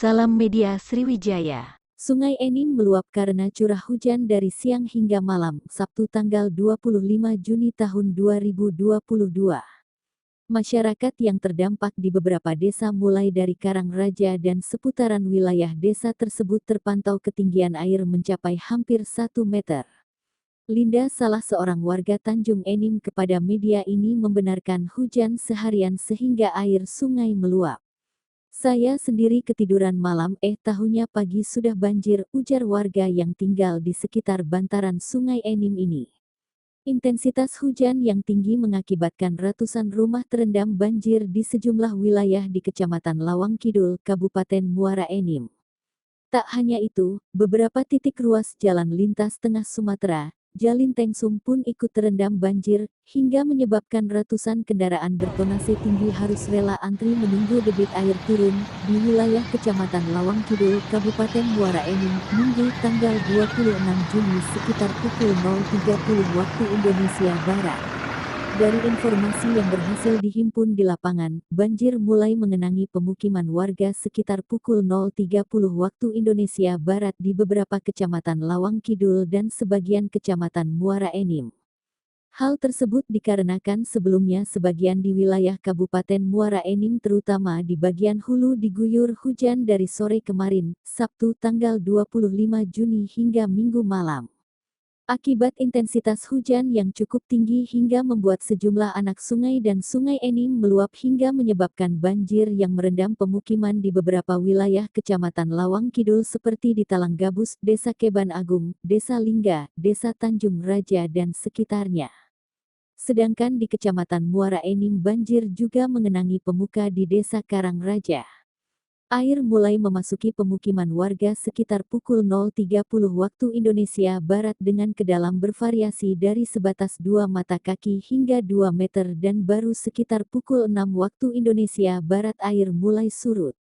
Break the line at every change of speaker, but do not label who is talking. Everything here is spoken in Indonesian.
Salam Media Sriwijaya.
Sungai Enim meluap karena curah hujan dari siang hingga malam, Sabtu tanggal 25 Juni tahun 2022. Masyarakat yang terdampak di beberapa desa mulai dari Karangraja dan seputaran wilayah desa tersebut terpantau ketinggian air mencapai hampir 1 meter. Linda, salah seorang warga Tanjung Enim, kepada media ini membenarkan hujan seharian sehingga air sungai meluap. Saya sendiri ketiduran malam, tahunya pagi sudah banjir, ujar warga yang tinggal di sekitar bantaran Sungai Enim ini. Intensitas hujan yang tinggi mengakibatkan ratusan rumah terendam banjir di sejumlah wilayah di Kecamatan Lawang Kidul, Kabupaten Muara Enim. Tak hanya itu, beberapa titik ruas jalan lintas tengah Sumatera, Jalin Tengsum pun ikut terendam banjir, hingga menyebabkan ratusan kendaraan bertonase tinggi harus rela antri menunggu debit air turun, di wilayah Kecamatan Lawang Kidul, Kabupaten Muara Enim, Minggu tanggal 26 Juni sekitar pukul 0.30 waktu Indonesia Barat. Dari informasi yang berhasil dihimpun di lapangan, banjir mulai mengenangi pemukiman warga sekitar pukul 0.30 waktu Indonesia Barat di beberapa kecamatan Lawang Kidul dan sebagian kecamatan Muara Enim. Hal tersebut dikarenakan sebelumnya sebagian di wilayah Kabupaten Muara Enim terutama di bagian hulu diguyur hujan dari sore kemarin, Sabtu tanggal 25 Juni hingga Minggu malam. Akibat intensitas hujan yang cukup tinggi hingga membuat sejumlah anak sungai dan Sungai Enim meluap hingga menyebabkan banjir yang merendam pemukiman di beberapa wilayah Kecamatan Lawang Kidul seperti di Talanggabus, Desa Keban Agung, Desa Lingga, Desa Tanjung Raja dan sekitarnya. Sedangkan di Kecamatan Muara Enim banjir juga mengenangi pemuka di Desa Karangraja. Air mulai memasuki pemukiman warga sekitar pukul 0.30 waktu Indonesia Barat dengan kedalam bervariasi dari sebatas 2 mata kaki hingga 2 meter dan baru sekitar pukul 6 waktu Indonesia Barat air mulai surut.